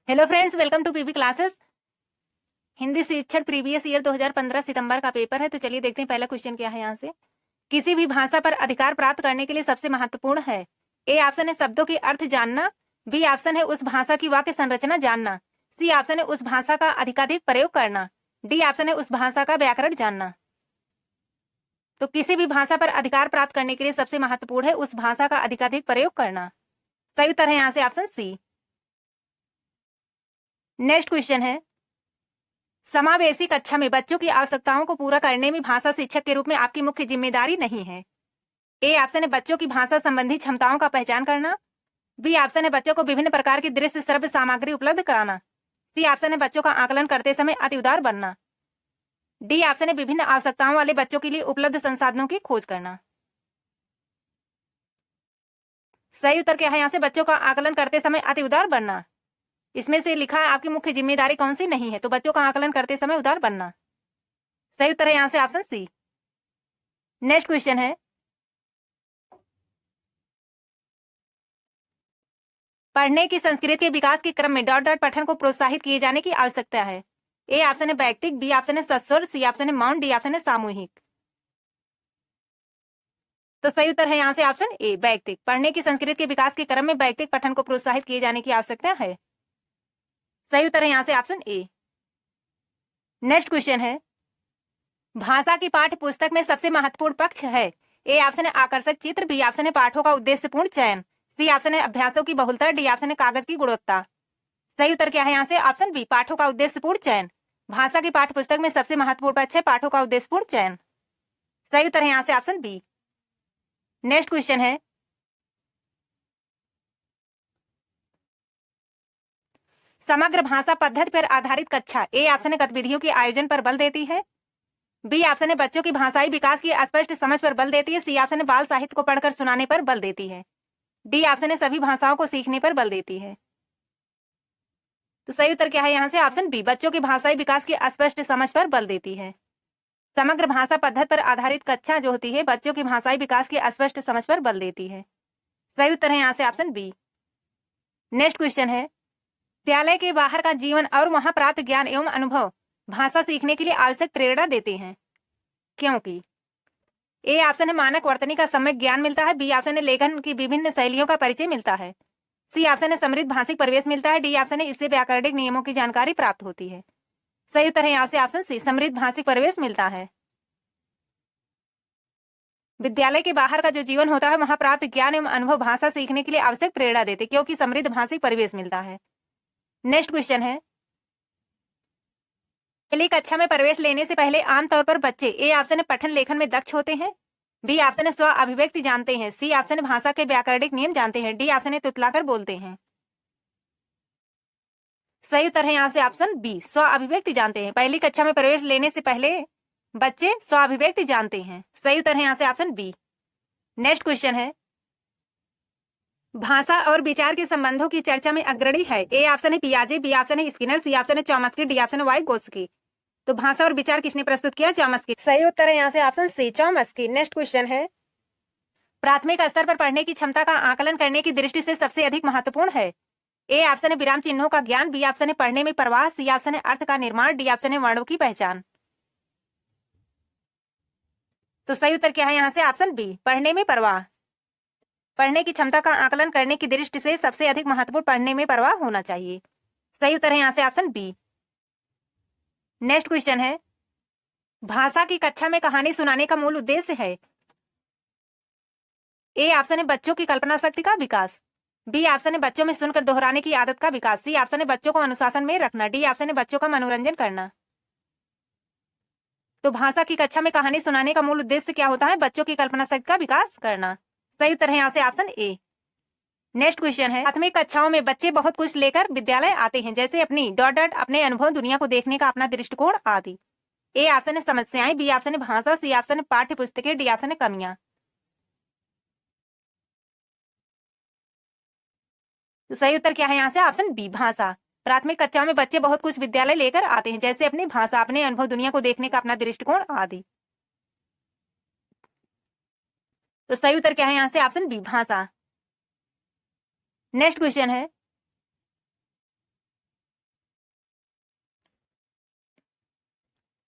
Hello friends, welcome to PB classes. Hindi शिक्षण previous year 2015 सितंबर का paper है। तो चलिए देखते हैं पहला क्वेश्चन क्या है यहाँ से। किसी भी भाषा पर अधिकार प्राप्त करने के लिए सबसे महत्वपूर्ण है। ए ऑप्शन है शब्दों की अर्थ जानना, बी ऑप्शन है उस भाषा की वाक्य संरचना जानना, सी ऑप्शन है उस भाषा का अधिकाधिक प्रयोग करना, डी ऑप्शन है उस भाषा का व्याकरण जानना। तो किसी भी भाषा पर अधिकार प्राप्त करने के लिए सबसे महत्वपूर्ण है उस भाषा का अधिकाधिक प्रयोग करना। सही उत्तर है यहाँ से ऑप्शन सी। नेक्स्ट क्वेश्चन है, समावेशी कक्षा में बच्चों की आवश्यकताओं को पूरा करने में भाषा शिक्षक के रूप में आपकी मुख्य जिम्मेदारी नहीं है। ए ऑप्शन है बच्चों की भाषा संबंधी क्षमताओं का पहचान करना, बी ऑप्शन है बच्चों को विभिन्न प्रकार की दृश्य श्रव्य सामग्री उपलब्ध कराना, सी ऑप्शन है बच्चों का आकलन करते समय अति उदार बनना, डी ऑप्शन है विभिन्न आवश्यकताओं वाले बच्चों के लिए उपलब्ध संसाधनों की खोज करना। सही उत्तर क्या है यहाँ से? बच्चों का आकलन करते समय अति उदार बनना। इसमें से लिखा है आपकी मुख्य जिम्मेदारी कौन सी नहीं है, तो बच्चों का आकलन करते समय उदार बनना। सही उत्तर है यहां से ऑप्शन सी। नेक्स्ट क्वेश्चन है, पढ़ने की संस्कृति के विकास के क्रम में डॉट डॉट पठन को प्रोत्साहित किए जाने की आवश्यकता है। ए ऑप्शन है वैयक्तिक, बी ऑप्शन है सस्वर, सी ऑप्शन है मौन, डी ऑप्शन है सामूहिक। तो सही उत्तर है यहां से ऑप्शन ए वैयक्तिक। पढ़ने की संस्कृति के विकास के क्रम में वैयक्तिक पठन को प्रोत्साहित किए जाने की आवश्यकता है। सही उत्तर है यहां से ऑप्शन ए। नेक्स्ट क्वेश्चन है, भाषा की पाठ्य पुस्तक में सबसे महत्वपूर्ण पक्ष है। ए ऑप्शन है आकर्षक चित्र, बी ऑप्शन है पाठों का उद्देश्यपूर्ण चयन, सी ऑप्शन है अभ्यासों की बहुलता, डी ऑप्शन है कागज की गुणवत्ता। सही उत्तर क्या है यहाँ से? ऑप्शन बी पाठों का उद्देश्यपूर्ण चयन। भाषा की पाठ्य पुस्तक में सबसे महत्वपूर्ण पक्ष है पाठों का उद्देश्यपूर्ण चयन। सही उत्तर है यहाँ से ऑप्शन बी। नेक्स्ट क्वेश्चन है, समग्र भाषा पद्धति पर आधारित कक्षा ए ऑप्शन है गतिविधियों के आयोजन पर बल देती है, बी ऑप्शन है बच्चों की भाषाई विकास की स्पष्ट समझ पर बल देती है, सी ऑप्शन है बाल साहित्य को पढ़कर सुनाने पर बल देती है, डी ऑप्शन है सभी भाषाओं को सीखने पर बल देती है। तो सही उत्तर क्या है यहाँ से? ऑप्शन बी बच्चों की भाषाई विकास की स्पष्ट समझ पर बल देती है। समग्र भाषा पद्धति पर आधारित कक्षा जो होती है बच्चों की भाषाई विकास की स्पष्ट समझ पर बल देती है। सही उत्तर है यहाँ से ऑप्शन बी। नेक्स्ट क्वेश्चन है, विद्यालय के बाहर का जीवन और वहां प्राप्त ज्ञान एवं अनुभव भाषा सीखने के लिए आवश्यक प्रेरणा देते हैं, क्योंकि ए ऑप्शन है मानक वर्तनी का सम्यक ज्ञान मिलता है, बी ऑप्शन है लेखन की विभिन्न शैलियों का परिचय मिलता है, सी ऑप्शन है समृद्ध भाषिक परिवेश मिलता है, डी ऑप्शन है इससे व्याकरणिक नियमों की जानकारी प्राप्त होती है। सही उत्तर है यहाँ से ऑप्शन सी समृद्ध भाषिक परिवेश मिलता है। विद्यालय के बाहर का जो जीवन होता है वहां प्राप्त ज्ञान एवं अनुभव भाषा सीखने के लिए आवश्यक प्रेरणा देते क्योंकि समृद्ध भाषिक परिवेश मिलता है। नेक्स्ट क्वेश्चन है, पहली कक्षा में प्रवेश लेने से पहले आमतौर पर बच्चे ए ऑप्शन है पठन लेखन में दक्ष होते हैं, बी ऑप्शन है स्व अभिव्यक्ति जानते हैं, सी ऑप्शन है भाषा के व्याकरणिक नियम जानते हैं, डी ऑप्शन है तुतलाकर बोलते हैं। सही उत्तर है यहाँ से ऑप्शन बी स्व अभिव्यक्ति जानते हैं। पहली कक्षा में प्रवेश लेने से पहले बच्चे स्व अभिव्यक्ति जानते हैं। सही उत्तर है यहाँ से ऑप्शन बी। नेक्स्ट क्वेश्चन है, भाषा और विचार के संबंधों की चर्चा में अग्रणी है। ए ऑप्शन है पियाजे, बी ऑप्शन है स्किनर, सी ऑप्शन है चॉम्स्की, डी ऑप्शन है वाइगोत्स्की। तो भाषा और विचार किसने प्रस्तुत किया? चॉम्स्की। सही उत्तर है यहाँ से option C Chomsky. Next question है, प्राथमिक स्तर पर पढ़ने की क्षमता का आकलन करने की दृष्टि से सबसे अधिक महत्वपूर्ण है। ए ऑप्शन है विराम चिन्हों का ज्ञान, बी ऑप्शन है पढ़ने में प्रवाह, सी ऑप्शन है अर्थ का निर्माण, डी ऑप्शन है वर्णों की पहचान। तो सही उत्तर क्या है यहाँ से? ऑप्शन बी पढ़ने में प्रवाह। पढ़ने की क्षमता का आकलन करने की दृष्टि से सबसे अधिक महत्वपूर्ण पढ़ने में प्रवाह होना चाहिए। सही उत्तर है यहाँ से ऑप्शन बी। नेक्स्ट क्वेश्चन है, भाषा की कक्षा में कहानी सुनाने का मूल उद्देश्य है। ए ऑप्शन है बच्चों की कल्पना शक्ति का विकास, बी ऑप्शन है बच्चों में सुनकर दोहराने की आदत का विकास, सी ऑप्शन है बच्चों को अनुशासन में रखना, डी ऑप्शन है बच्चों का मनोरंजन करना। तो भाषा की कक्षा में कहानी सुनाने का मूल उद्देश्य क्या होता है? बच्चों की कल्पना शक्ति का विकास करना। सही उत्तर है यहाँ से ऑप्शन ए। नेक्स्ट क्वेश्चन है, प्राथमिक कक्षाओं में बच्चे बहुत कुछ लेकर विद्यालय आते हैं, जैसे अपनी डॉट डॉट अपने अनुभव, दुनिया को देखने का अपना दृष्टिकोण आदि। ए ऑप्शन है समस्याएं, बी ऑप्शन है भाषा, सी ऑप्शन है पाठ्य पुस्तकें, डी ऑप्शन है कमियां। तो सही उत्तर क्या है यहाँ से? ऑप्शन बी भाषा। प्राथमिक कक्षा में बच्चे बहुत कुछ विद्यालय लेकर आते हैं, जैसे अपनी भाषा, अपने अनुभव, दुनिया को देखने का अपना दृष्टिकोण आदि। तो सही उत्तर क्या है यहाँ से? ऑप्शन बी भाषा। नेक्स्ट क्वेश्चन है,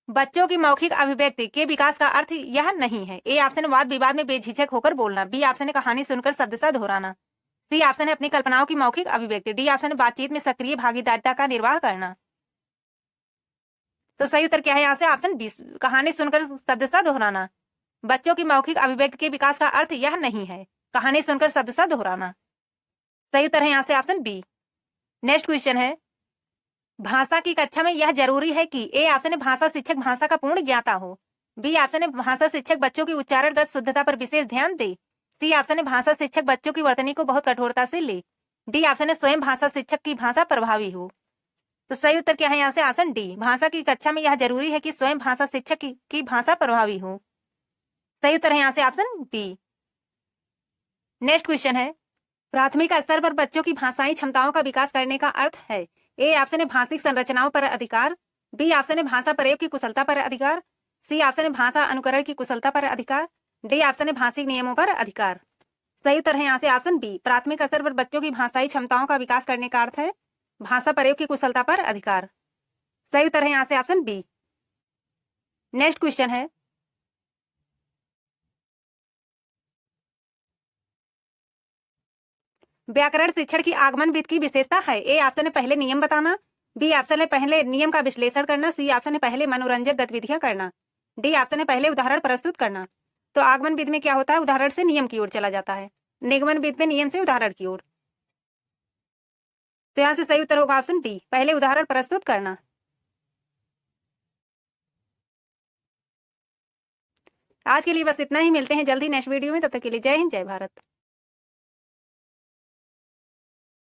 बच्चों की मौखिक अभिव्यक्ति के विकास का अर्थ यह नहीं है। ए ऑप्शन है वाद विवाद में बेझिझक होकर बोलना। बी ऑप्शन है कहानी सुनकर शब्दशः दोहराना। सी ऑप्शन है अपनी कल्पनाओं की मौखिक अभिव्यक्ति। डी ऑप्शन है बातचीत में सक्रिय भागीदारिता का निर्वाह करना। तो सही उत्तर क्या है यहाँ से? ऑप्शन बी, कहानी सुनकर शब्दशः दोहराना। बच्चों की मौखिक अभिव्यक्ति के विकास का अर्थ यह नहीं है कहानी सुनकर शब्दशः दोहराना। सही उत्तर है यहाँ से ऑप्शन बी। नेक्स्ट क्वेश्चन है, भाषा की कक्षा में यह जरूरी है कि ए ऑप्शन है भाषा शिक्षक भाषा का पूर्ण ज्ञाता हो। बी ऑप्शन है भाषा शिक्षक बच्चों की उच्चारणगत शुद्धता पर विशेष ध्यान दे। सी ऑप्शन है भाषा शिक्षक बच्चों की वर्तनी को बहुत कठोरता से ले। डी ऑप्शन है स्वयं भाषा शिक्षक की भाषा प्रभावी हो। तो सही उत्तर क्या है यहाँ से? ऑप्शन डी, भाषा की कक्षा में यह जरूरी है कि स्वयं भाषा शिक्षक की भाषा प्रभावी हो। सही उत्तर है यहाँ से ऑप्शन बी। नेक्स्ट क्वेश्चन है, प्राथमिक स्तर पर बच्चों की भाषाई क्षमताओं का विकास करने का अर्थ है। ए ऑप्शन है भाषिक संरचनाओं पर अधिकार। बी ऑप्शन है भाषा प्रयोग की कुशलता पर अधिकार। सी ऑप्शन है भाषा अनुकरण की कुशलता पर अधिकार। डी ऑप्शन है भाषिक नियमों पर अधिकार। सही उत्तर है यहाँ से ऑप्शन बी, प्राथमिक स्तर पर बच्चों की भाषाई क्षमताओं का विकास करने का अर्थ है भाषा प्रयोग की कुशलता पर अधिकार। सही उत्तर है यहाँ से ऑप्शन बी। नेक्स्ट क्वेश्चन है, व्याकरण शिक्षण की आगमन विधि की विशेषता है। ए ऑप्शन है पहले नियम बताना। बी ऑप्शन है पहले नियम का विश्लेषण करना। सी ऑप्शन है पहले मनोरंजक गतिविधियां करना। डी ऑप्शन है पहले उदाहरण प्रस्तुत करना। तो आगमन विधि में क्या होता है? उदाहरण से नियम की ओर चला जाता है। निगमन विधि में नियम से उदाहरण की ओर। तो यहाँ से सही उत्तर होगा ऑप्शन डी, पहले उदाहरण प्रस्तुत करना। आज के लिए बस इतना ही, मिलते हैं जल्दी नेक्स्ट वीडियो में। तब तक के लिए जय हिंद, जय भारत।